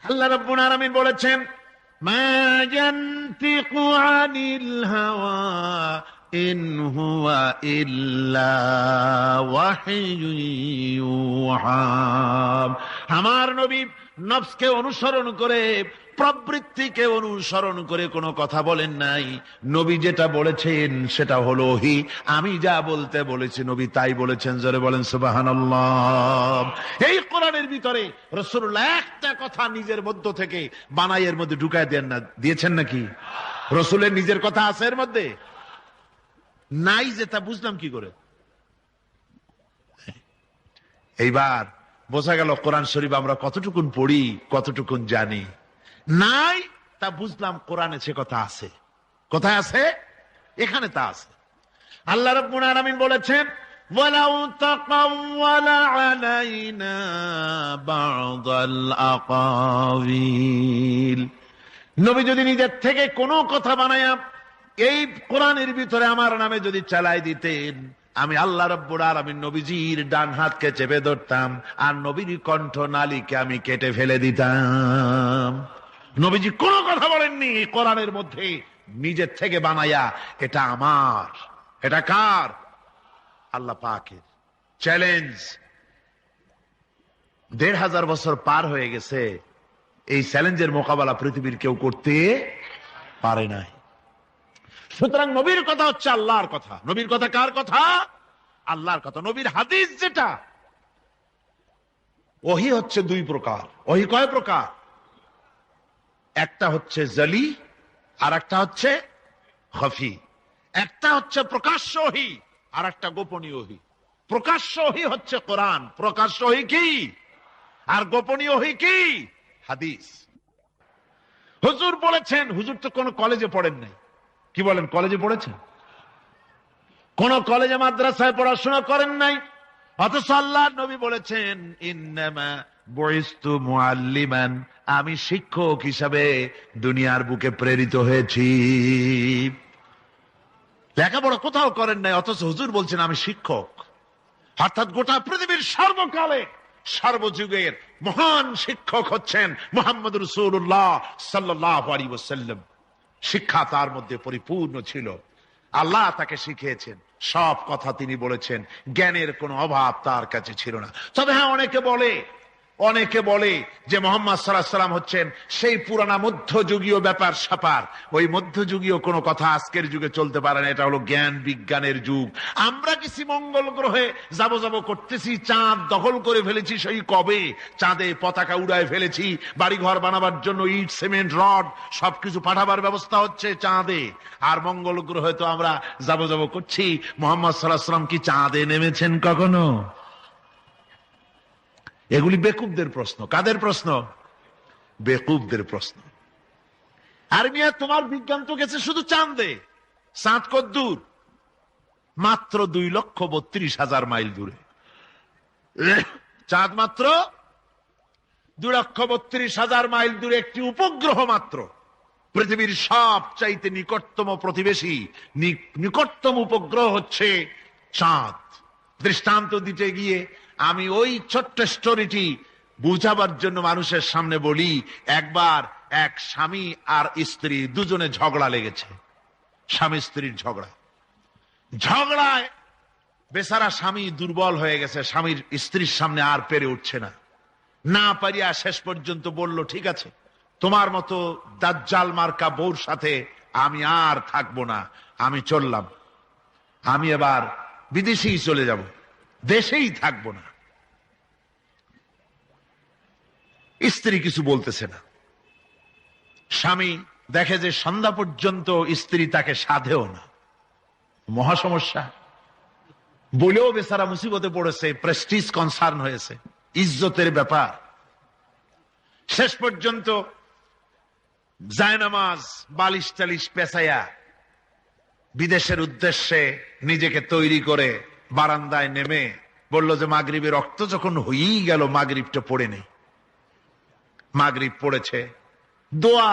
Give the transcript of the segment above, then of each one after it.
আল্লাহ রাব্বুল আলামিন বলেছেন, মা ইয়ানতিকু আনিল হাওয়া ইন হুয়া ইল্লা ওয়াহয়ু ইউহা। আমার নবী নফসকে অনুসরণ করে, প্রবৃত্তিকে অনুসরণ করে কোনো কথা বলেন নাই। নবী যেটা বলেছেন সেটা হলো ওহী। আমি যা বলতে বলেছি নবী তাই বলেছেন। জোরে বলেন সুবহানাল্লাহ। এই কোরআনের ভিতরে রাসূলুল্লাহ একটা কথা নিজের মধ্য থেকে বানাইয়ের মধ্যে ঢুকায় দেন না, দিয়েছেন নাকি? রাসূলের নিজের কথা আছে এর মধ্যে? নাই, যে তা বুঝলাম কি করে? এইবার বোঝা গেল কোরআন শরীফ আমরা কতটুকুন পড়ি, কতটুকুন জানি। নাই, তা বুঝলাম কোরআনে সে কথা আছে। কোথায় আছে? এখানে তা আছে। আল্লাহ রাব্বুল আলামিন বলেছেন, ওয়ালাউ তাকাওয়ালা আলাইনা বা'দাল আকাওয়িল। নবী যদি নিজের থেকে কোনো কথা বানায়া এই কোরআনের ভিতরে আমার নামে যদি চালাই দিতেন, আমি আল্লাহ রাব্বুল আলামিন নবীজির ডান হাতকে চেপে ধরতাম, আর নবীর কণ্ঠ নালীকে আমি কেটে ফেলে দিতাম। নবীজি কোনো কথা বলেননি এই কোরআনের মধ্যে নিজের থেকে বানায়া। এটা আমার, এটা কার? আল্লাহ পাকের। চ্যালেঞ্জ। ১৫০০ বছর পার হয়ে গেছে, এই চ্যালেঞ্জের মোকাবেলা পৃথিবীর কেউ করতে পারে নাই। সুতরাং নবীর কথা হচ্ছে আল্লাহর কথা। নবীর কথা কার কথা? আল্লাহর কথা। নবীর হাদিস যেটা, ওহী হচ্ছে দুই প্রকার। ওহী কয় প্রকার? একটা হচ্ছে জলি, আর একটা হচ্ছে খফি। একটা হচ্ছে প্রকাশ্য ওহী, আর একটা গোপনীয় ওহী। প্রকাশ্য ওহী হচ্ছে কোরআন। প্রকাশ্য ওহী কি? আর গোপনীয় ওহী কি? হাদিস। হুজুর বলেছেন, হুজুর তো কোন কলেজে পড়েন নাই। কি বলেন, কলেজে পড়েছেন? কোন কলেজে মাদ্রাসায় পড়াশোনা করেন নাই, অথচ আল্লাহর নবী বলেছেন, ইন্নামা বুইসতু মুআল্লিমান, আমি শিক্ষক হিসাবে দুনিয়ার বুকে প্রেরিত হয়েছি। লেখাপড়া কোথাও করেন নাই, অথচ হুজুর বলছেন আমি শিক্ষক। অর্থাৎ গোটা পৃথিবীর সর্বকালে সর্বযুগের মহান শিক্ষক হচ্ছেন মুহাম্মদ রাসূলুল্লাহ সাল্লাল্লাহু আলাইহি ওয়াসাল্লাম। শিক্ষা তার মধ্যে পরিপূর্ণ ছিল। আল্লাহ তাকে শিখিয়েছেন, সব কথা তিনি বলেছেন। জ্ঞানের কোনো অভাব তার কাছে ছিল না। তবে হ্যাঁ, অনেকে বলে যে মুহাম্মদ সাল্লাল্লাহু আলাইহি ওয়াসাল্লাম হচ্ছেন সেই পুরানা মধ্যযুগীয় ব্যাপার স্যাপার। ওই মধ্যযুগীয় কোনো কথা আজকের যুগে চলতে পারে না। এটা হলো জ্ঞান বিজ্ঞানের যুগ। আমরা কিছু মঙ্গল গ্রহে যাব করতেছি, চাঁদ দখল করে ফেলেছি সেই কবে। চাঁদে পতাকা উড়ায় ফেলেছি, বাড়িঘর বানাবার জন্য ইট, সিমেন্ট, রড সবকিছু পাঠাবার ব্যবস্থা হচ্ছে চাঁদে। আর মঙ্গল গ্রহে তো আমরা যাব করছি। মুহাম্মদ সাল্লাল্লাহু আলাইহি ওয়াসাল্লাম কি চাঁদে নেমেছেন কখনো? এগুলি বেকুবদের প্রশ্ন। কাদের প্রশ্ন? বেকুবদের প্রশ্ন। আর মিয়া, তোমার বিজ্ঞান তো গেছে শুধু চাঁদে। চাঁদ কদ্দূর? মাত্র 2,32,000 মাইল দূরে। চাঁদ মাত্র 2,32,000 মাইল দূরে একটি উপগ্রহ মাত্র। পৃথিবীর সবচাইতে নিকটতম প্রতিবেশী, নিকটতম উপগ্রহ হচ্ছে চাঁদ। দৃষ্টান্ত দিতে গিয়ে আমি ওই ছোট্ট স্টোরিটি বুঝাবার জন্য মানুষের সামনে বলি। একবার এক স্বামী আর স্ত্রী দুজনে ঝগড়া লেগেছে। স্বামী স্ত্রীর ঝগড়ায় বেচারা স্বামী দুর্বল হয়ে গেছে। স্বামীর স্ত্রীর সামনে আর পেরে উঠছে না পারিয়া শেষ পর্যন্ত বলল, ঠিক আছে, তোমার মতো দাজ্জাল মার্কা বউর সাথে আমি আর থাকবো না, আমি চললাম। আমি এবার বিদেশেই চলে যাব, দেশেই থাকবো না। স্ত্রী কিছু বলতেছে না। স্বামী দেখে যে সন্ধ্যা পর্যন্ত স্ত্রী তাকে সাধেও না। মহা সমস্যা। বলেও বেচারা মুসিবতে পড়েছে, প্রেস্টিজ কনসার্ন হয়েছে, ইজ্জতের ব্যাপার। শেষ পর্যন্ত জায়নামাজ বালিশ টালিশ পেঁচাইয়া বিদেশের উদ্দেশ্যে নিজেকে তৈরি করে বারান্দায় নেমে বলল যে মাগরিবের রক্ত যখন হয়েই গেল, মাগরিবটা পড়ে নেই। মাগরিব পড়েছে, দোয়া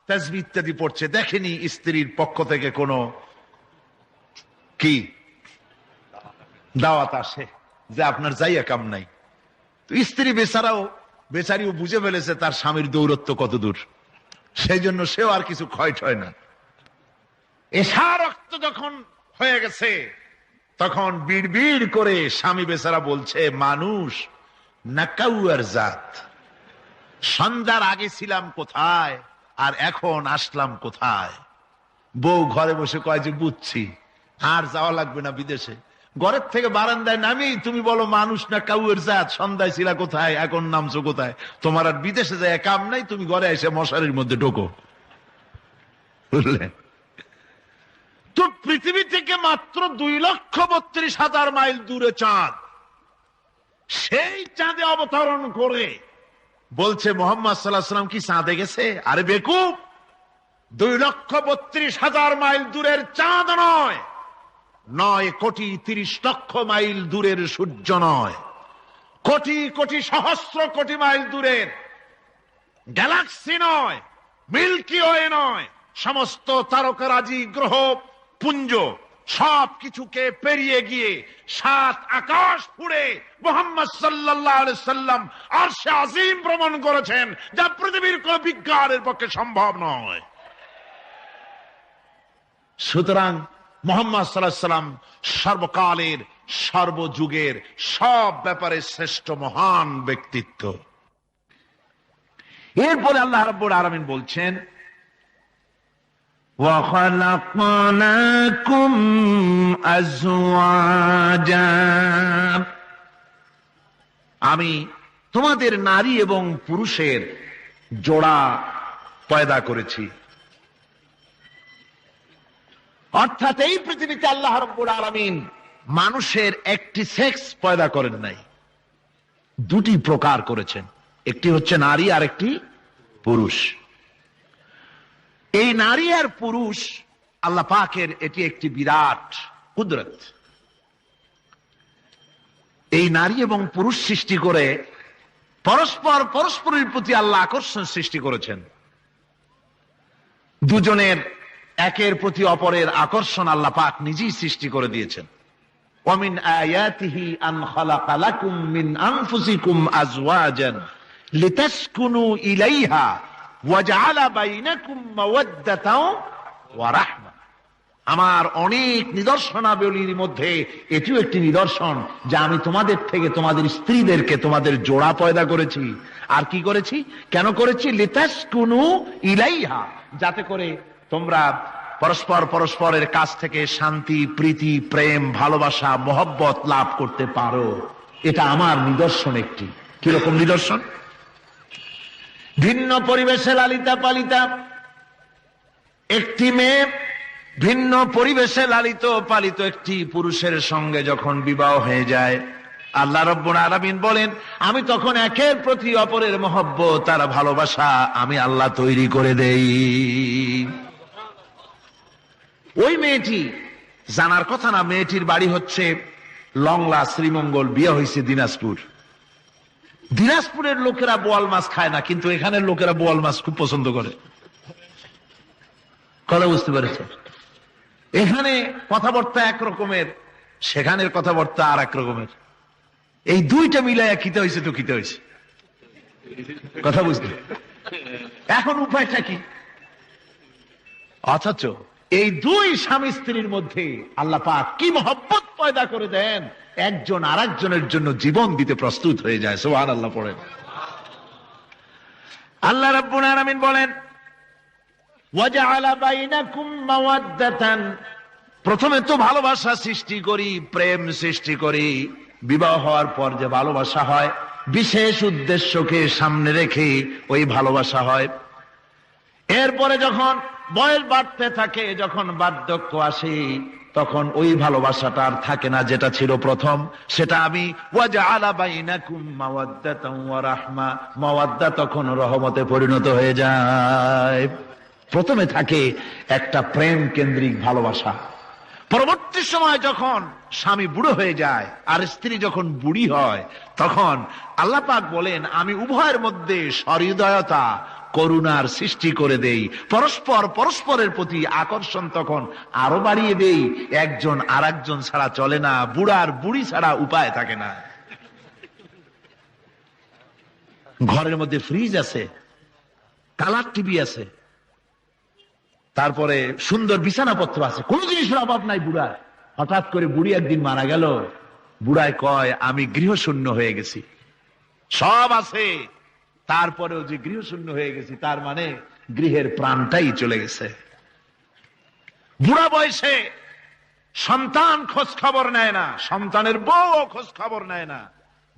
তাসবিহ ইত্যাদি পড়ছে। দেখেনি স্ত্রীর পক্ষ থেকে কোনো কি দাওয়াত আসে যে আপনার যাইয়া কাম নাই। তো স্ত্রী বেচারাও বেচারিও বুঝে ফেলেছে তার স্বামীর দৌরত্ব কত দূর, সেই জন্য সেও আর কিছু ক্ষয় ঠয় না। এসা রক্ত যখন হয়ে গেছে তখন বিড় করে স্বামী বেচারা বলছে, মানুষ না কাউয়ার জাত, সন্ধ্যার আগে ছিলাম কোথায় আর এখন আসলাম কোথায়। বউ ঘরে বসে কয় যে বুঝছি, আর যাওয়া লাগবে না বিদেশে, ঘরের থেকে বারান্দায় নামি তুমি বলো মানুষ না কাউয়ের জাত, সন্ধ্যায় ছিলা কোথায় এখন নামছো কোথায়, তোমার আর বিদেশে যায় কাম নাই, তুমি ঘরে এসে মশারির মধ্যে ঢোকো। বুঝলেন? তো পৃথিবী থেকে মাত্র 2,32,000 মাইল দূরে চাঁদ, সেই চাঁদে অবতরণ করে বলছে মোহাম্মদ সাল্লাল্লাহু আলাইহি ওয়াসাল্লাম কি চাঁদে গেছে? আরে বেকুব, 2,32,000 মাইল দূরের চাঁদ নয়, 9,30,00,000 মাইল দূরের সূর্য নয়, কোটি কোটি সহস্র কোটি মাইল দূরের গ্যালাক্সি নয়, মিল্কি ওয়ে নয়, সমস্ত তারকারাজি গ্রহ পুঞ্জ সব কিছুকে পেরিয়ে গিয়ে 7 আকাশ ফুড়ে মুহাম্মদ সাল্লাল্লাহু আলাইহি সাল্লাম আরশে আজিম ভ্রমণ করেছেন, যা পৃথিবীর কোন বিজ্ঞানের পক্ষে সম্ভব নয়। সুতরাং মুহাম্মদ সাল্লাল্লাহু আলাইহি সাল্লাম সর্বকালের সর্বযুগের সব ব্যাপারে শ্রেষ্ঠ মহান ব্যক্তিত্ব। এরপরে আল্লাহ রাব্বুল আলামিন বলছেন, وَخَلَقْنَاكُمْ أَزْوَاجًا, আমি তোমাদের নারী এবং পুরুষের জোড়া পয়দা করেছি। অর্থাৎ এই পৃথিবীতে আল্লাহ রাব্বুল আলামিন মানুষের একটি সেক্স পয়দা করেন নাই, দুটি প্রকার করেছেন, একটি হচ্ছে নারী আর একটি পুরুষ। এই নারী আর পুরুষ আল্লাহ পাকের এটি একটি বিরাট কুদরত। এই নারী এবং পুরুষ সৃষ্টি করে পরস্পরের প্রতি আল্লাহ আকর্ষণ সৃষ্টি করেছেন, দুজনের একের প্রতি অপরের আকর্ষণ আল্লাহ পাক নিজেই সৃষ্টি করে দিয়েছেন। ওয়ামিন আয়াতিহি আন খালাকা লাকুম মিন আনফুসিকুম আজওয়াজান লিতাসকুনু ইলাইহা ওয়া জাআলা বাইনাকুম মাওয়াদ্দাতাও ওয়া রাহমা। আমার অনেক নিদর্শনাবলীর মধ্যে এটিও একটি নিদর্শন যে আমি তোমাদের থেকে তোমাদের স্ত্রীদেরকে তোমাদের জোড়া পয়দা করেছি। আর কি করেছি, কেন করেছি? লিতাসকুনু ইলাইহা, যাতে করে তোমরা পরস্পরের কাছ থেকে শান্তি, প্রীতি, প্রেম, ভালোবাসা, মহব্বত লাভ করতে পারো। এটা আমার নিদর্শন একটি। কিরকম নিদর্শন? ভিন্ন পরিবেশে লালিতা পালিতা একটি মেয়ে ভিন্ন পরিবেশে লালিত পালিত একটি পুরুষের সঙ্গে যখন বিবাহ হয়ে যায়, আল্লাহ রাব্বুল আলামিন বলেন আমি তখন একের প্রতি অপরের মহব্বত আর ভালোবাসা আমি আল্লাহ তৈরি করে দেই। ওই মেয়েটি জানার কথা না, মেয়েটির বাড়ি হচ্ছে লংলা, শ্রীমঙ্গল, বিয়ে হয়েছে দিনাজপুর। দিনাজপুরের লোকেরা বোয়াল মাছ খায় না, কিন্তু এখানের লোকেরা বোয়াল মাছ খুব পছন্দ করে। কথা বুঝতে পেরেছে? এখানে কথাবার্তা এক রকমের, সেখানের কথাবার্তা আর এক রকমের। এই দুইটা মিলাইয়া খিতে হয়েছে তো খিতে হয়েছে। কথা বুঝতে এখন উপায়টা কি? অথচ এই দুই স্বামী স্ত্রীর মধ্যে আল্লাহ পাক কি মহব্বত পয়দা করে দেন, একজন আর একজনের জন্য জীবন দিতে প্রস্তুত হয়ে যায়। সুবহানাল্লাহ পড়েন। আল্লাহ রাব্বুল আলামিন বলেন ওয়াজআলা বাইনাকুম মাওয়াদ্দাতান, প্রথমে তো ভালোবাসা সৃষ্টি করি, প্রেম সৃষ্টি করি। বিবাহ হওয়ার পর যে ভালোবাসা হয় বিশেষ উদ্দেশ্যকে সামনে রেখে ওই ভালোবাসা হয়। এরপরে যখন বয়স বাড়তে থাকে, যখন বার্ধক্য আসে, তখন ওই ভালোবাসাটা আর থাকে না যেটা ছিল প্রথম। সেটা আমি ওয়াজআলা বাইনাকুম মাওয়াদ্দাতান ওয়া রাহমা, মাওয়াদ্দা তখন রহমতে পরিণত হয়ে যায়। প্রথমে থাকে একটা প্রেম কেন্দ্রিক ভালোবাসা। পরবর্তী সময় যখন স্বামী বুড়ো হয়ে যায় আর স্ত্রী যখন বুড়ি হয়, তখন আল্লাহ পাক বলেন আমি উভয়ের মধ্যে সহৃদয়তা, করুণার সৃষ্টি করে দেই। পরস্পরের প্রতি আকর্ষণ তখন আরো বাড়িয়ে দেই। একজন আর একজন ছাড়া চলে না, বুড়ার বুড়ি ছাড়া উপায় থাকে না। ঘরের মধ্যে ফ্রিজ আছে, কালার টিভি আছে, তারপরে সুন্দর বিছানাপত্র আছে, কোন জিনিসের অভাব নাই বুড়ার। হঠাৎ করে বুড়ি একদিন মারা গেল। বুড়ায় কয়, আমি গৃহশূন্য হয়ে গেছি, সব আছে তারপরেও যে গৃহশূন্য হয়ে গেছি, তার মানে গৃহের প্রাণটাই চলে গেছে। বুড়া বয়সে সন্তান খোঁজ খবর নেয় না, সন্তানের বউ খোঁজ খবর নেয় না।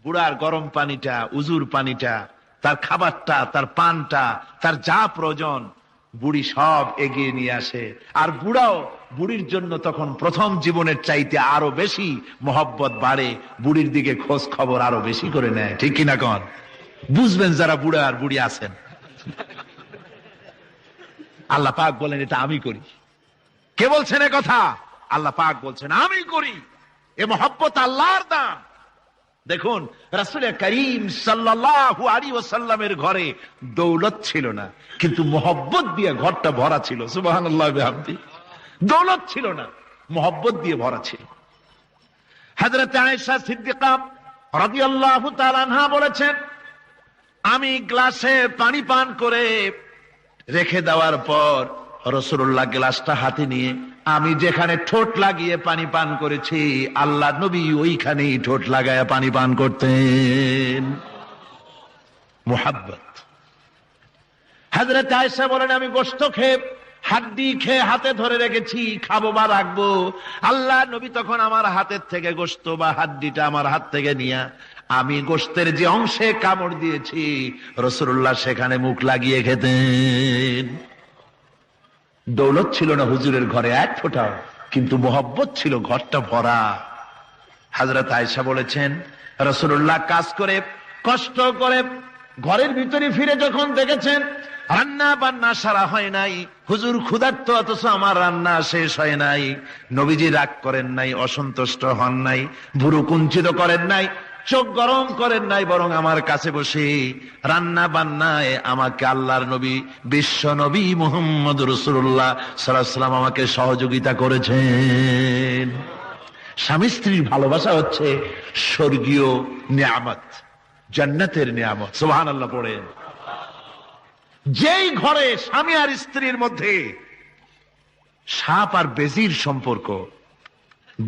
বুড়ার গরম পানিটা, উজুর পানিটা, তার খাবারটা, তার পানটা, তার যা প্রয়োজন বুড়ি সব এগিয়ে নিয়ে আসে। আর বুড়াও বুড়ির জন্য তখন প্রথম জীবনের চাইতে আরো বেশি মহব্বত বাড়ে, বুড়ির দিকে খোঁজ খবর আরো বেশি করে নেয়। ঠিক কিনা কন? বুঝবেন যারা বুড়া আর বুড়ি আছেন। আল্লাহ পাক বলেন এটা আমি করি। কে বলছেন এ কথা? আল্লাহ পাক বলছেন আমি করি। এ মহব্বত আল্লাহর দান। দেখুন রাসূল করিম সাল্লাল্লাহু আলাইহি ওয়াসাল্লামের ঘরে দৌলত ছিল না, কিন্তু মহব্বত দিয়ে ঘরটা ভরা ছিল। সুবহানাল্লাহ ওয়া বিহামদি। দৌলত ছিল না, মহব্বত দিয়ে ভরা ছিল। হযরত আয়েশা সিদ্দিকা রাদিয়াল্লাহু তাআলা আনহা বলেছেন, আমি গ্লাসে পানি পান করে রেখে দেওয়ার পর রাসূলুল্লাহ গ্লাসটা হাতে নিয়ে আমি যেখানে ঠোঁট লাগিয়ে পানি পান করেছি, আল্লাহ নবী ওইখানেই ঠোঁট লাগায়া পানি পান করতেন। মুহাব্বত। হযরত আয়েশা বলেন, আমি গোশত খেয়ে হাড্ডি খেয়ে হাতে ধরে রেখেছি, খাবো বা রাখবো, আল্লাহ নবী তখন আমার হাতের থেকে গোশত বা হাড্ডিটা আমার হাত থেকে নিয়ে আমি গোশতের যে অংশে কামড় দিয়েছি রাসূলুল্লাহ সেখানে মুখ লাগিয়ে খেতেন। দৌলত ছিল না হুজুরের ঘরে এক ফোঁটাও, কিন্তু মহব্বত ছিল ঘরটা ভরা। হযরত আয়েশা বলেছেন, রাসূলুল্লাহ কাজ করে কষ্ট করে ঘরের ভিতরে ফিরে যখন দেখেছেন রান্না বান্না সারা হয় নাই, হুজুর ক্ষুধার্ত অথচ আমার রান্না শেষ হয় নাই, নবীজি রাগ করেন নাই, অসন্তুষ্ট হন নাই, ভুরু কুঞ্চিত করেন নাই, চোখ গরম করেন নাই, বরং আমার কাছে বসে রান্না বান্নায় আমাকে আল্লাহর নবী বিশ্ব নবী মুহাম্মদ রাসূলুল্লাহ সাল্লাল্লাহু আলাইহি ওয়াসাল্লাম আমাকে সহযোগিতা করেছেন। স্বামী স্ত্রীর ভালোবাসা হচ্ছে স্বর্গীয় নিয়ামত, জান্নাতের নিয়ামত। সুবহানাল্লাহ পড়েন। যেই ঘরে স্বামী আর স্ত্রীর মধ্যে সাপ আর বেজির সম্পর্ক,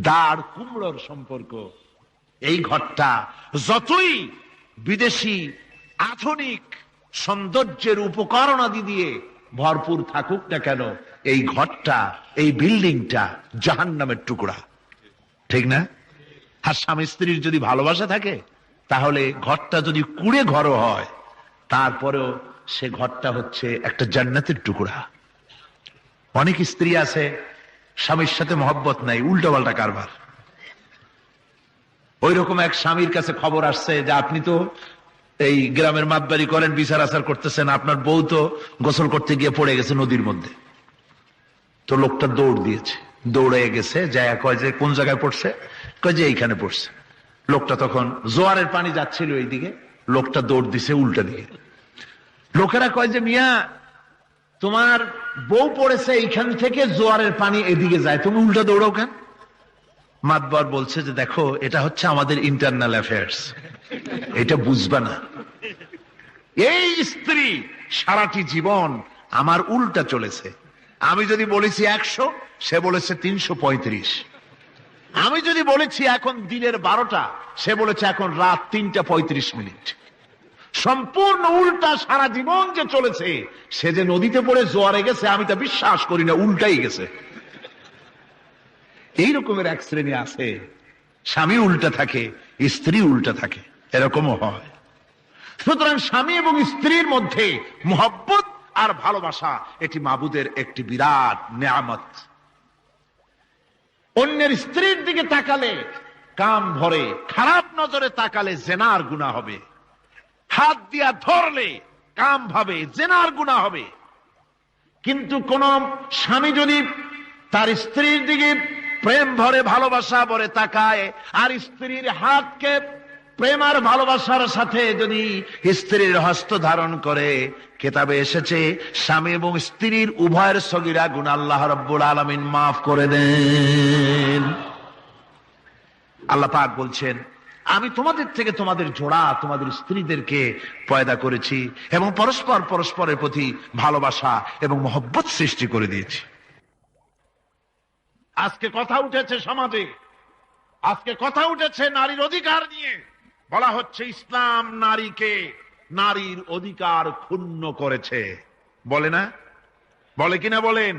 দাঁড় কুমড়োর সম্পর্ক, এই ঘরটা যতই বিদেশি আধুনিক সৌন্দর্যের উপকরণ আদি দিয়ে ভরপুর থাকুক না কেন, এই ঘরটা, এই বিল্ডিংটা জাহান্নামের টুকরা। ঠিক না? আর স্বামী স্ত্রীর যদি ভালোবাসা থাকে, তাহলে ঘরটা যদি কুড়ে ঘর হয়, তারপরেও সে ঘরটা হচ্ছে একটা জান্নাতের টুকরা। অনেক স্ত্রী আছে স্বামীর সাথে মহব্বত নাই, উল্টো পাল্টা কারবার। ওই রকম এক স্বামীর কাছে খবর আসছে যে আপনি তো এই গ্রামের মাতবাড়ি করেন, বিচার আচার করতেছেন, আপনার বউ তো গোসল করতে গিয়ে পড়ে গেছে নদীর মধ্যে। তো লোকটা দৌড় দিয়েছে, দৌড়ে গেছে, যায় কয় যে কোন জায়গায় পড়ছে, কয় যে এইখানে পড়ছে। লোকটা তখন জোয়ারের পানি যাচ্ছিল এইদিকে, লোকটা দৌড় দিছে উল্টা দিকে। লোকেরা কয় যে মিয়া তোমার বউ পড়েছে এইখান থেকে জোয়ারের পানি এদিকে যায়, তুমি উল্টা দৌড়াও কেন? মাতবার বলছে যে দেখো এটা হচ্ছে আমাদের ইন্টারনাল অ্যাফেয়ার্স, এটা বুঝবা না। এই স্ত্রী সারাটি জীবন আমার উল্টা চলেছে। আমি যদি বলেছি 100, সে বলেছে 335। আমি যদি বলেছি এখন দিনের 12টা, সে বলেছে এখন রাত 3:35। সম্পূর্ণ উল্টা সারা জীবন যে চলেছে। সে যে নদীতে পড়ে জোয়ারে গেছে আমি তা বিশ্বাস করি না, উল্টাই গেছে। এই রকমের এক শ্রেণী আছে, স্বামী উল্টা থাকে, স্ত্রী উল্টা থাকে, এরকমও হয়। সুতরাং স্বামী এবং স্ত্রীর মধ্যে মহব্বত আর ভালোবাসা এটি মাবুদের একটি বিরাট নিয়ামত। অন্যের স্ত্রীর দিকে তাকালে কাম ভরে, খারাপ নজরে তাকালে জেনার গুনাহ হবে। হাত দিয়া ধরলে কাম ভাবে জেনার গুনাহ হবে। কিন্তু কোন স্বামী যদি তার স্ত্রীর দিকে প্রেম ভরে ভালোবাসা ভরে তাকায়, আর স্ত্রীর হাতকে প্রেম আর ভালোবাসার সাথে যদি স্ত্রীর হস্ত ধারণ করে, কিতাবে এসেছে স্বামী এবং স্ত্রীর উভয়ের সগীরা গুনাহ আল্লাহ রাব্বুল আলামিন মাফ করে দেন। আল্লাহ পাক বলছেন আমি তোমাদের থেকে তোমাদের জোড়া, তোমাদের স্ত্রীদেরকে পয়দা করেছি এবং পরস্পর পরস্পরের প্রতি ভালোবাসা এবং মহব্বত সৃষ্টি করে দিয়েছি। আজকে কথা উঠেছে সমাজে, আজকে কথা উঠেছে নারীর অধিকার নিয়ে। বলা হচ্ছে ইসলাম নারীর অধিকার ক্ষুণ্ণ করেছে, বলে না? বলে কিনা বলেন?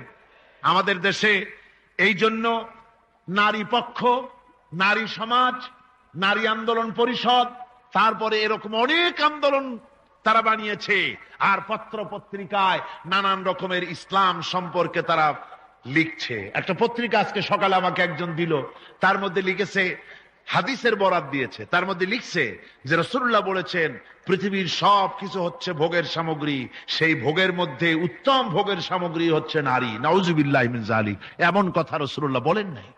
আমাদের দেশে এই জন্য নারী পক্ষ, নারী সমাজ, নারী আন্দোলন পরিষদ, তারপরে এরকম অনেক আন্দোলন তারা বানিয়েছে। আর পত্র পত্রিকায় নানান রকমের ইসলাম সম্পর্কে তারা লিখছে। একটা পত্রিকা আজকে সকালে আমাকে একজন দিল, তার মধ্যে লিখেছে, হাদিসের বরাত দিয়েছে, তার মধ্যে লিখছে যে রাসূলুল্লাহ বলেছেন পৃথিবীর সব কিছু হচ্ছে ভোগের সামগ্রী, সেই ভোগের মধ্যে উত্তম ভোগের সামগ্রী হচ্ছে নারী। নাউজুবিল্লাহি মিন যালিক, এমন কথা রাসূলুল্লাহ বলেন নাই।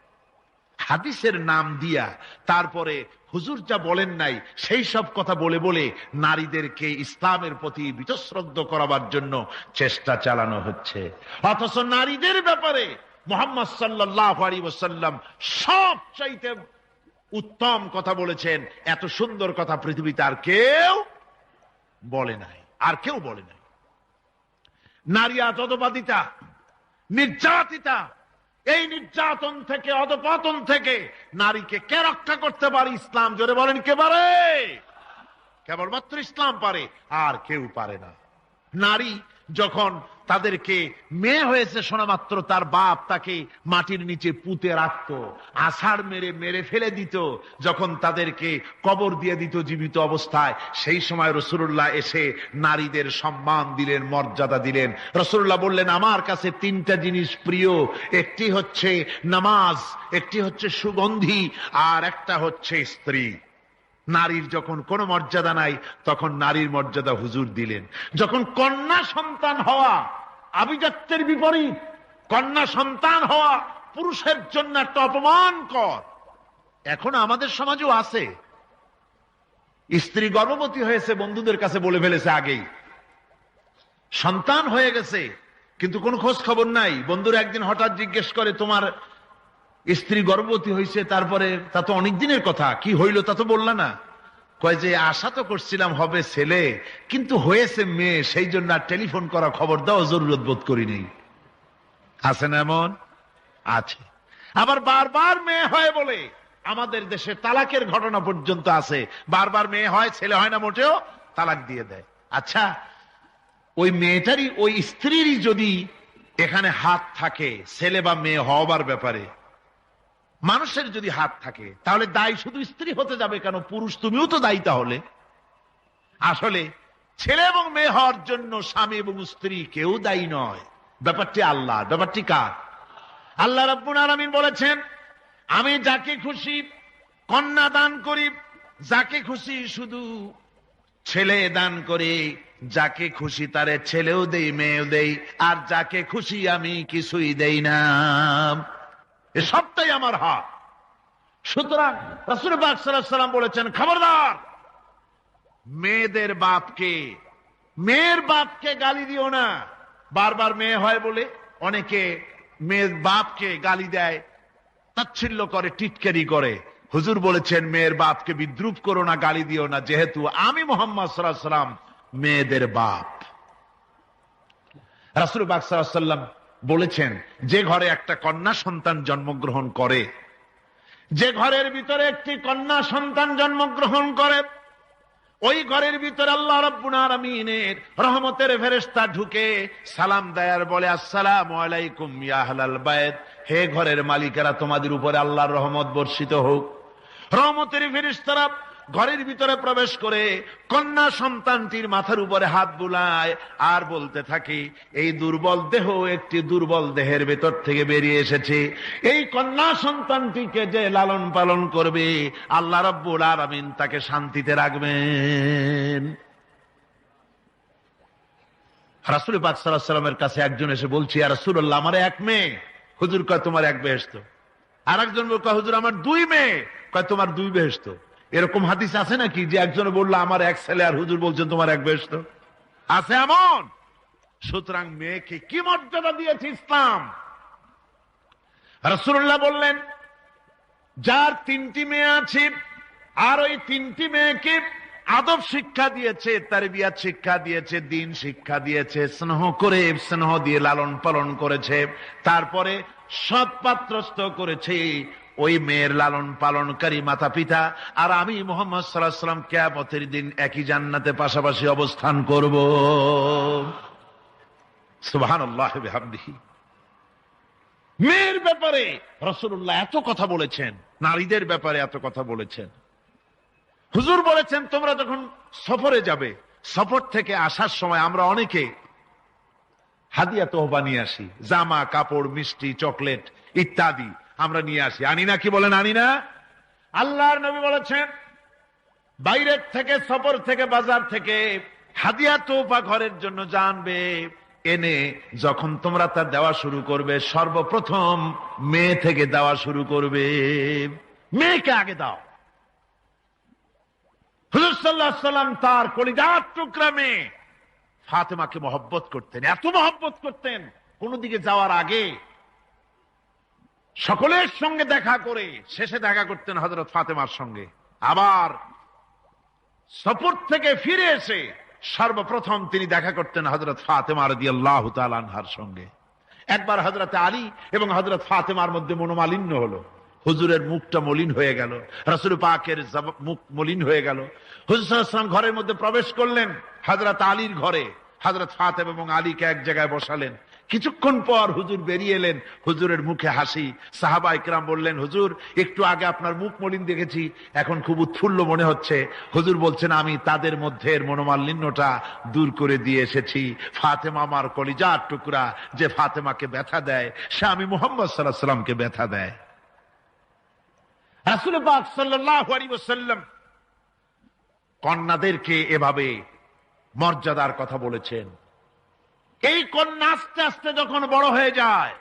হাদিসের নাম দিয়া তারপরে হুজুর যা বলেন নাই সেই সব কথা বলে বলে নারীদেরকে ইসলামের প্রতি বীতশ্রদ্ধ করাবার জন্য চেষ্টা চালানো হচ্ছে। অথচ নারীদের ব্যাপারে মুহাম্মদ সাল্লাল্লাহু আলাইহি ওয়াসাল্লাম সবচাইতে উত্তম কথা বলেছেন। এত সুন্দর কথা পৃথিবীতে আর কেউ বলে নাই, আর কেউ বলে নাই। নারী আজ অধঃপাতিতা, নির্যাতিতা। এই নির্যাতন থেকে, অধঃপতন থেকে নারীকে কে রক্ষা করতে পারে? ইসলাম। জোরে বলেন, কে পারে? কেবলমাত্র ইসলাম পারে, আর কেউ পারে না। নারী যখন তাদেরকে মেয়ে হয়েছে শোনা মাত্র তার বাপ তাকে মাটির নিচে পুঁতে রাখত, আছাড় মেরে মেরে ফেলে দিত। যখন তাদেরকে কবর দিয়ে দিত জীবিত অবস্থায়, সেই সময় রাসূলুল্লাহ এসে নারীদের সম্মান দিলেন, মর্যাদা দিলেন। রাসূলুল্লাহ বললেন, আমার কাছে তিনটা জিনিস প্রিয়, একটি হচ্ছে নামাজ, একটি হচ্ছে সুগন্ধি, আর একটা হচ্ছে স্ত্রী। নারীর যখন কোনো মর্যাদা নাই তখন নারীর মর্যাদা হুজুর দিলেন। যখন কন্যা সন্তান হওয়া আভিজাত্যের বিপরীত, কন্যা সন্তান হওয়া পুরুষের জন্য একটা অপমানকর। এখন আমাদের সমাজেও আছে, স্ত্রী গর্ভবতী হয়েছে, বন্ধুদের কাছে বলে ফেলেছে আগেই, সন্তান হয়ে গেছে কিন্তু কোনো খোঁজ খবর নাই। বন্ধুরা একদিন হঠাৎ জিজ্ঞেস করে, তোমার স্ত্রী গর্ভবতী হয়েছে? তারপরে তা তো অনেক দিনের কথা, কি হইল তা তো বললা না। কয় যে আশা তো করছিলাম হবে ছেলে, কিন্তু হয়েছে মেয়ে, সেই জন্য আর টেলিফোন করা, খবর দেওয়া জরুরত বোধ করিনি। আছে না এমন? আছে। আবার বারবার মেয়ে হয় বলে আমাদের দেশে তালাকের ঘটনা পর্যন্ত আছে। বারবার মেয়ে হয়, ছেলে হয় না মোটেও, তালাক দিয়ে দেয়। আচ্ছা, ওই মেয়েটারই, ওই স্ত্রীরই যদি এখানে হাত থাকে ছেলে বা মেয়ে হওয়ার ব্যাপারে, মানুষের যদি হাত থাকে, তাহলে দায়ী শুধু স্ত্রী হতে যাবে কেন? পুরুষ তুমিও তো দায়ী তাহলে। আসলে ছেলে এবং মেয়ে হওয়ার জন্য স্বামী এবং স্ত্রী কেউ দায়ী নয়। ব্যাপারটি আল্লাহ। ব্যাপারটি কার? আল্লাহ রাব্বুল আলামিন বলেছেন, আমি যাকে খুশি কন্যা দান করি, যাকে খুশি শুধু ছেলে দান করি, যাকে খুশি তারে ছেলেও দেই, মেয়েও দেই, আর যাকে খুশি আমি কিছুই দেই না। এ সবটাই আমার হাত। সুতরাং রাসূল পাক সাল্লাল্লাহু আলাইহি ওয়াসাল্লাম বলেছেন, খবরদার মেয়েদের বাপকে, মেয়ের বাপকে গালি দিও না। বারবার মেয়ে হয় বলে অনেকে মেয়ের বাপকে গালি দেয়, তাচ্ছিল্য করে, টিটকারি করে। হুজুর বলেছেন, মেয়ের বাপকে বিদ্রুপ করো না, গালি দিও না, যেহেতু আমি মুহাম্মদ সাল্লাল্লাহু আলাইহি ওয়াসাল্লাম মেয়েদের বাপ। রাসূল পাক সাল্লাল্লাহু আলাইহি ওয়াসাল্লাম বলেছেন, যে ঘরে একটা কন্যা সন্তান জন্মগ্রহণ করে, যে ঘরের ভিতরে একটি কন্যা সন্তান জন্মগ্রহণ করে, ওই ঘরের ভিতরে আল্লাহ রাব্বুল আলামিনের রহমতের ফেরেশতা ঢুকে সালাম দেয় আর বলে, আসসালামু আলাইকুম ইয়া আহলাল বাইত, হে ঘরের মালিকেরা, তোমাদের উপরে আল্লাহর রহমত বর্ষিত হোক। রহমতের ফেরেশতারা ঘরের ভিতরে প্রবেশ করে কন্যা সন্তানটির মাথার উপরে হাত বুলায় আর বলতে থাকে, এই দুর্বল দেহ একটি দুর্বল দেহের ভেতর থেকে বেরিয়ে এসেছে। এই কন্যা সন্তানটিকে যে লালন পালন করবে, আল্লাহ রাব্বুল আলামিন তাকে শান্তিতে রাখবেন। রাসূল পাক সাল্লাল্লাহু আলাইহি ওয়াসাল্লামের কাছে একজন এসে বলছে, ইয়া রাসূলুল্লাহ, আমার এক মেয়ে। হুজুর কয়, তোমার এক বেহেশত। আর একজন কয়, হুজুর আমার দুই মেয়ে। কয়, তোমার দুই বেহেশত। এরকম হাদিস আছে নাকি যে একজনে বললো আমার এক ছেলে, আর হুজুর বলছেন তোমার এক বেহেশত? আছে এমন? সুতরাং মেয়েকে কি মর্যাদা দিয়েছে ইসলাম। রাসূলুল্লাহ বললেন, যার তিনটি মেয়ে আছে আর ওই তিনটি মেয়েকে আদব শিক্ষা দিয়েছে, তারবিয়াত শিক্ষা দিয়েছে, দিন শিক্ষা দিয়েছে, স্নেহ করে স্নেহ দিয়ে লালন পালন করেছে, তারপরে সৎ পাত্রস্থ করেছে ওই মেয়ের লালন পালনকারী মাতা পিতা। আর আমি মুহাম্মদ সাল্লাল্লাহু আলাইহি ওয়াসাল্লাম কিয়ামতের দিন একই জান্নাতে পাশাপাশি অবস্থান করব। সুবহানাল্লাহ ওয়া বিহামদিহি। মেয়ের ব্যাপারে রাসূলুল্লাহ এত কথা বলেছেন, নারীদের ব্যাপারে এত কথা বলেছেন। হুজুর বলেছেন তোমরা যখন সফরে যাবে, সফর থেকে আসার সময় আমরা অনেকে হাদিয়া তোহবা নিয়ে আসি, জামা কাপড় মিষ্টি চকলেট ইত্যাদি আমরা নিয়ে আসি, আনি না? কি বলেন, আনি না? আল্লাহর নবী বলেছেন বাইরের থেকে, সফর থেকে, বাজার থেকে হাদিয়া তোহফা ঘরের জন্য জানবে, এনে যখন তোমরা তা দেওয়া শুরু করবে, সর্বপ্রথম মেয়ে থেকে দেওয়া শুরু করবে। মেয়েকে আগে দাও। হুজুর সাল্লাল্লাহু আলাইহি ওয়াসাল্লাম তার কলিজার টুকরা মেয়ে ফাতেমাকে মহব্বত করতেন, এত মহব্বত করতেন, কোন দিকে যাওয়ার আগে সকলের সঙ্গে দেখা করে শেষে দেখা করতেন হযরত ফাতেমার সঙ্গে। আবার সফর থেকে ফিরে এসে সর্বপ্রথম তিনি দেখা করতেন হযরত ফাতেমা রাদিয়াল্লাহু তাআলা আনহার সঙ্গে। একবার হযরত আলী এবং হযরত ফাতেমার মধ্যে মনোমালিন্য হলো, হুজুরের মুখটা মলিন হয়ে গেল, রাসূল পাকের মুখ মলিন হয়ে গেল। হুজুর সাল্লাল্লাহু আলাইহি ওয়াসাল্লাম ঘরের মধ্যে প্রবেশ করলেন, হযরত আলীর ঘরে হযরত ফাতেমা এবং আলীকে এক জায়গায় বসালেন। কিছুক্ষণ পর হুজুর বেরিয়ে এলেন, হুজুরের মুখে হাসি। সাহাবায়ে কেরাম বললেন, হুজুর একটু আগে আপনার মুখ মলিন দেখেছি, এখন খুব উৎফুল্ল মনে হচ্ছে। হুজুর বলছেন আমি তাদের মধ্যে মনোমালিন্যটা দূর করে দিয়ে এসেছি। ফাতেমা আমার কলিজার টুকরা, যে ফাতেমাকে ব্যথা দেয় সে আমি মুহাম্মদ সাল্লাল্লাহু আলাইহি ওয়াসাল্লামকে ব্যথা দেয়। রাসূল পাক সাল্লাল্লাহু আলাইহি ওয়াসাল্লাম কন্যাদেরকে এভাবে মর্যাদার কথা বলেছেন। এই কন্যা আস্তে আস্তে যখন বড় হয়ে যায়,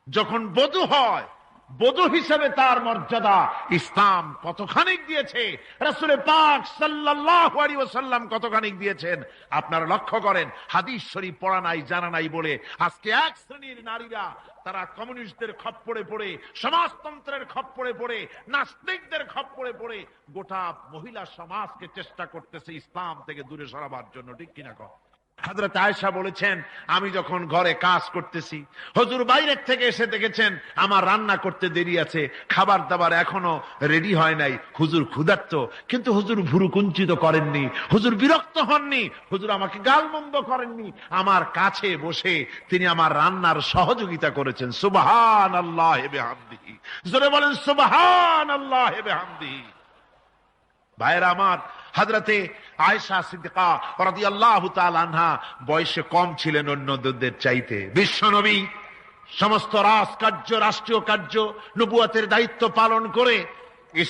যখন বধূ হয়, বধূ হিসেবে তার মর্যাদা ইসলাম কতখানি দিয়েছে, রাসূল পাক সাল্লাল্লাহু আলাইহি ওয়াসাল্লাম কতখানি দিয়েছেন আপনারা লক্ষ্য করেন। হাদিস শরীফ পড়া নাই, জানা নাই বলে আজকে এক শ্রেণীর নারীরা তারা কমিউনিস্টদের খপ্পরে পড়ে, সমাজতন্ত্রের খপ্পরে পড়ে, নাস্তিকদের খপ্পরে পড়ে গোটা মহিলা সমাজকে চেষ্টা করতেছে ইসলাম থেকে দূরে সরাবার জন্য। ঠিক কিনা কও? হযরত আয়েশা বলেছেন আমি যখন ঘরে কাজ করতেছি, হুজুর বাইরের থেকে এসে দেখেছেন আমার রান্না করতে দেরি আছে, খাবার দাবার এখনো রেডি হয় নাই, হুজুর ক্ষুধার্ত, কিন্তু হুজুর ভুরু কুঞ্চিত করেননি, হুজুর বিরক্ত হননি, হুজুর আমাকে গালমন্দ করেননি, আমার কাছে বসে তিনি আমার রান্নার সহযোগিতা করেছেন। সুবহানাল্লাহি ওয়া বিহামদিহি। জোরে বলেন সুবহানাল্লাহি ওয়া বিহামদিহি। ভাইরা আমার, হযরতে আয়েশা সিদ্দিকা রাদিয়াল্লাহু তাআলা আনহা বয়সে কম ছিলেন অন্যদের চাইতে। বিশ্বনবী সমস্ত রাজকার্য, রাষ্ট্রীয় কার্য, নবুয়তের দায়িত্ব পালন করে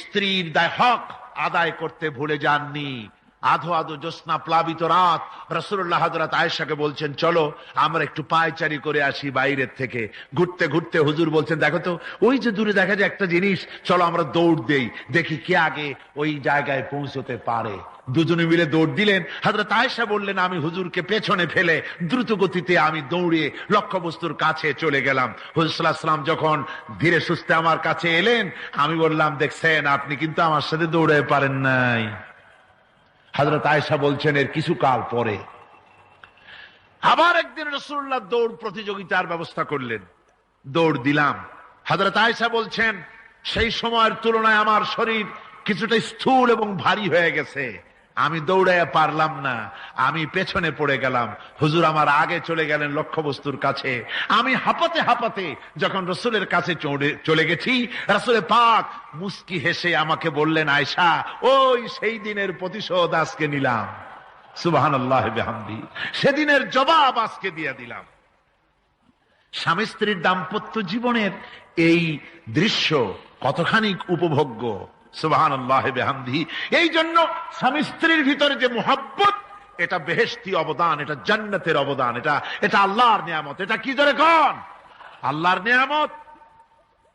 স্ত্রীর হক আদায় করতে ভুলে যাননি। আধো আধো জ্যোৎস্না প্লাবিত রাত রাসূলুল্লাহ হযরত আয়েশাকে বলছেন চলো আমরা একটু পায়চারি করে আসি বাইরের থেকে। ঘুরতে ঘুরতে হুজুর বলছেন দেখো তো ওই যে দূরে দেখা যায় একটা জিনিস, চলো আমরা দৌড় দেই, দেখি কে আগে ওই জায়গায় পৌঁছতে পারে। দুজনে মিলে দৌড় দিলেন। হযরত আয়েশা বললেন আমি হুজুরকে পেছনে ফেলে দ্রুত গতিতে আমি দৌড়ে লক্ষ্যবস্তুর কাছে চলে গেলাম। হুজুর সাল্লাল্লাহু আলাইহি ওয়াসাল্লাম যখন ধীরে সুস্থে আমার কাছে এলেন, আমি বললাম দেখছেন আপনি কিন্তু আমার সাথে দৌড়ে পারেন নাই। হযরত আয়েশা বলছেন এর কিছু কাল পরে আবার একদিন রাসূলুল্লাহ দৌড় প্রতিযোগিতার ব্যবস্থা করলেন, দৌড় দিলাম। হযরত আয়েশা বলছেন সেই সময়ের তুলনায় আমার শরীর কিছুটা স্থূল এবং ভারী হয়ে গেছে, আমি দৌড়াইয়া পারলাম না, আমি পেছনে পড়ে গেলাম। হুজুর আমার আগে চলে গেলেন লক্ষ্যবস্তুর কাছে। আমি হাঁপাতে হাঁপাতে যখন রাসূলের কাছে চলে গেছি, রাসূল পাক মুস্কি হেসে আমাকে বললেন আয়েশা ওই সেই দিনের প্রতিশোধ আজকে নিলাম। সুবহানাল্লাহি ওয়া বিহামদিহি। সেদিনের জবাব আজকে দিয়ে দিলাম। স্বামী স্ত্রীর দাম্পত্য জীবনের এই দৃশ্য কতখানি উপভোগ্য। সুবহানাল্লাহি ওয়া বিহামদিহি। এই জন্য স্বামী স্ত্রীর ভিতরে যে মুহাব্বত, এটা বেহেশতি অবদান, এটা জান্নাতের অবদান, এটা আল্লাহর নিয়ামত। এটা কি ধরে কোন আল্লাহর নিয়ামত।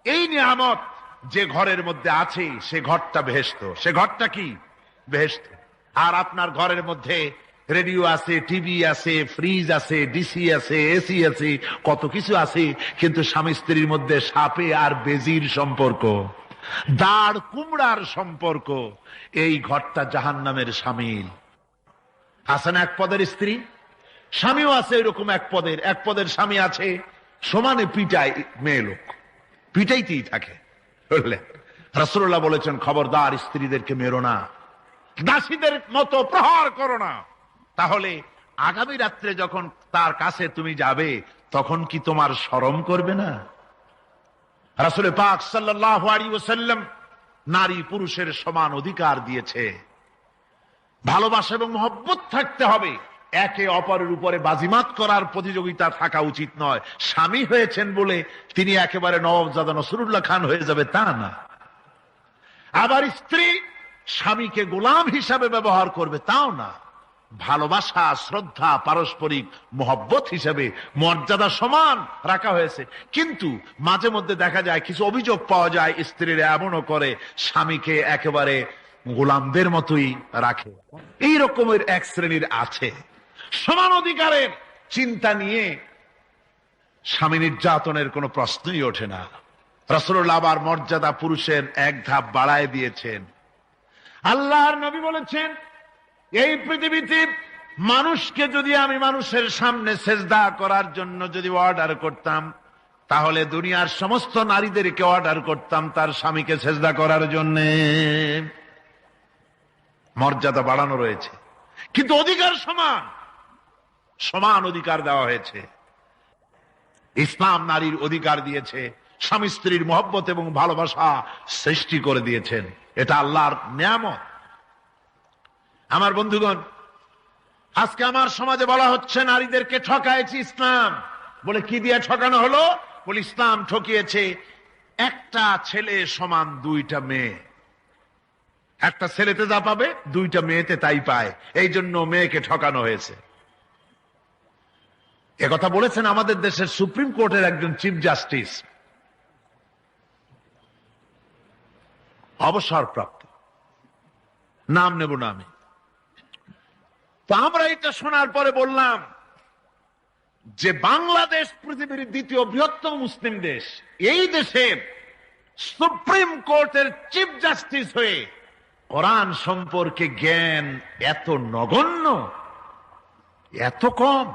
এই নিয়ামত যে ঘরের মধ্যে আছে সে ঘরটা বেহেশত। সে ঘরটা কি? বেহেশত। আর আপনার ঘরের মধ্যে রেডিও আছে, টিভি আছে, ফ্রিজ আছে, ডিসি আছে, এসি আছে, কত কিছু আছে, কিন্তু স্বামী স্ত্রীর মধ্যে সাপে আর বেজির সম্পর্ক। দাঁড় কুমড়ার সম্পর্ক, এই ঘরটা জাহান্নামের শামিল। আছেন এক পদের স্ত্রী, স্বামীও আছে এরকম এক পদের স্বামী আছে, সমানে পিটায় মেয়ে লোক, পিটাইতেই থাকে। বুঝলেন, রাসূলুল্লাহ বলেছেন খবরদার স্ত্রীদেরকে মেরো না, দাসীদের মতো প্রহার করো না। তাহলে আগামী রাত্রে যখন তার কাছে তুমি যাবে তখন কি তোমার শরম করবে না? রাসূল পাক সাল্লাল্লাহু আলাইহি ওয়াসাল্লাম নারী পুরুষের সমান অধিকার দিয়েছে। ভালোবাসা এবং মহব্বত থাকতে হবে, একে অপরের উপরে বাজিমাত করার প্রতিযোগিতা থাকা উচিত নয়। স্বামী হয়েছেন বলে তিনি একেবারে নওয়াবজাদা নসরুল্লাহ খান হয়ে যাবে তা না। আবার স্ত্রী স্বামীকে গোলাম হিসাবে ব্যবহার করবে তাও না। ভালোবাসা, শ্রদ্ধা, পারস্পরিক মহব্বত হিসেবে মর্যাদা সমান রাখা হয়েছে। কিন্তু মাঝে মধ্যে দেখা যায়, কিছু অভিযোগ পাওয়া যায়, স্ত্রীরা এমনও করে স্বামীকে একেবারে গোলামদের মতোই রাখে। এই রকমের এক শ্রেণীর আছে। সমান অধিকারের চিন্তা নিয়ে স্বামী নির্যাতনের কোনো প্রশ্নই ওঠে না। রাসূলুল্লাহ আবার মর্যাদা পুরুষের এক ধাপ বাড়ায় দিয়েছেন। আল্লাহর নবী বলেছেন, এই পৃথিবীতে মানুষকে যদি আমি মানুষের সামনে সেজদা করার জন্য যদি অর্ডার করতাম, তাহলে দুনিয়ার সমস্ত নারীদেরকে অর্ডার করতাম তার স্বামীকে সেজদা করার জন্য। মর্যাদা বাড়ানো রয়েছে, কিন্তু অধিকার সমান, সমান অধিকার দেওয়া হয়েছে। ইসলাম নারীর অধিকার দিয়েছে, স্বামী স্ত্রীর মহব্বত এবং ভালোবাসা সৃষ্টি করে দিয়েছেন। এটা আল্লাহর নিয়ামত। আমার বন্ধুগণ, আজকে আমার সমাজে বলা হচ্ছে নারীদেরকে ঠকাইছে ইসলাম। বলে কি দিয়ে ঠকানো হলো? বলে ইসলাম ঠকিয়েছে একটা ছেলে সমান দুইটা মেয়ে। একটা ছেলেতে যা পাবে দুইটা মেয়েতে তাই পায়, এই জন্য মেয়েকে ঠকানো হয়েছে। একথা বলেছেন আমাদের দেশের সুপ্রিম কোর্টের একজন চিফ জাস্টিস, অবসরপ্রাপ্ত, নাম নেব না আমি। তো আমরা এটা শোনার পরে বললাম যে বাংলাদেশ পৃথিবীর দ্বিতীয় বৃহত্তম মুসলিম দেশ, এই দেশের সুপ্রিম কোর্টের চিফ জাস্টিস হয়ে কোরআন সম্পর্কে জ্ঞান এত নগণ্য, এত কম,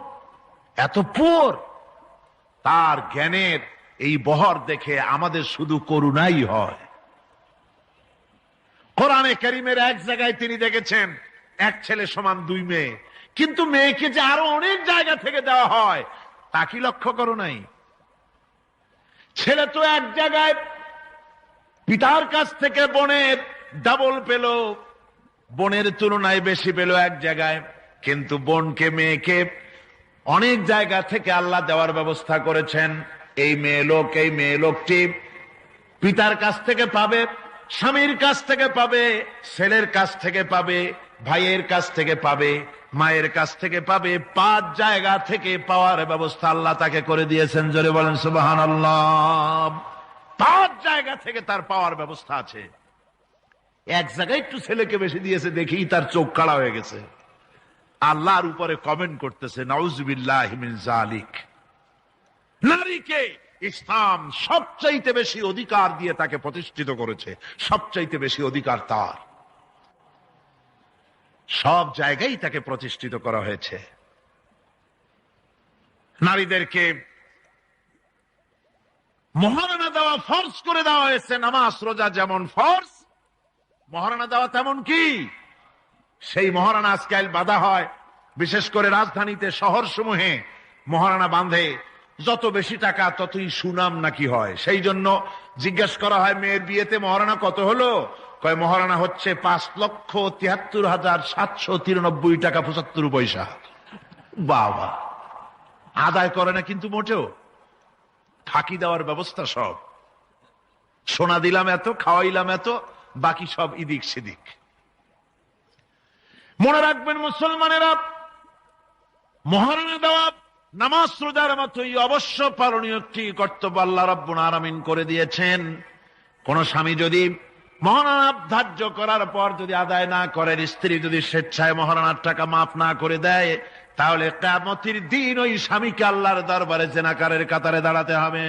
এত পুর, তার জ্ঞানের এই বহর দেখে আমাদের শুধু করুণাই হয়। কোরআনে কারীমের এক জায়গায় তিনি দেখেছেন এক ছেলে সমান দুই মেয়ে, কিন্তু মেয়েকে যে আরো অনেক জায়গা থেকে দেওয়া হয় তা কি লক্ষ্য করো নাই? ছেলে তো এক জায়গায় পিতার কাছ থেকে বোনের ডাবল পেল, বোনের তুলনায় বেশি পেল এক জায়গায়, কিন্তু বোনকে মেয়েকে অনেক জায়গা থেকে আল্লাহ দেওয়ার ব্যবস্থা করেছেন। এই মেয়ে লোকটি পিতার কাছ থেকে পাবে, স্বামীর কাছ থেকে পাবে, ছেলের কাছ থেকে পাবে, ভাইয়ের কাছ থেকে পাবে, মায়ের কাছ থেকে পাবে, 5 জায়গা থেকে পাওয়ার ব্যবস্থা আল্লাহ তাকে করে দিয়েছেন। জোরে বলেন সুবহানাল্লাহ। 5 জায়গা থেকে তার পাওয়ার ব্যবস্থা আছে। এক জায়গায় একটু ছেলেকে বেশি দিয়েছে দেখেই তার চোখ কাড়া হয়ে গেছে। আল্লাহর উপরে কমেন্ট করতেছে, নাউযুবিল্লাহি মিন যালিক। নারীকে ইসলাম সবচাইতে বেশি অধিকার দিয়ে তাকে প্রতিষ্ঠিত করেছে, সবচাইতে বেশি অধিকার তার, সব জায়গায় তাকে প্রতিষ্ঠিত করা হয়েছে। নারীদেরকে মহারণা দেওয়া ফরজ করে দেওয়া হয়েছে। নামাজ রোজা যেমন ফরজ, মহারণা দেওয়া তেমন কি? সেই মহারণা আজকাল বাঁধা হয়, বিশেষ করে রাজধানীতে, শহর সমূহে মহারণা বাঁধে। যত বেশি টাকা ততই সুনাম নাকি হয়। সেই জন্য জিজ্ঞেস করা হয়, মেয়ের বিয়েতে মহারণা কত হলো? কয় মহারণা হচ্ছে 5,73,793 টাকা 75 পয়সা। বাবা, আদায় করে না কিন্তু মোটেও, ফাঁকি দেওয়ার ব্যবস্থা সব। সোনা দিলাম এত, খাওয়াইলাম এত, বাকি সব ইদিক সেদিক। মনে রাখবেন মুসলমানেরা, মহারণা দেওয়া নামাজ রোজার মতোই অবশ্য পালনীয় একটি কর্তব্য আল্লাহ রাব্বুল আলামিন করে দিয়েছেন। কোন স্বামী যদি মহারণা ধার্য করার পর যদি আদায় না করেন, স্ত্রী যদি স্বেচ্ছায় মহারণার টাকা মাফ না করে দেয়, তাহলে কিয়ামতের দিন ওই স্বামীকে আল্লাহর দরবারে জেনাকারের কাতারে দাঁড়াতে হবে।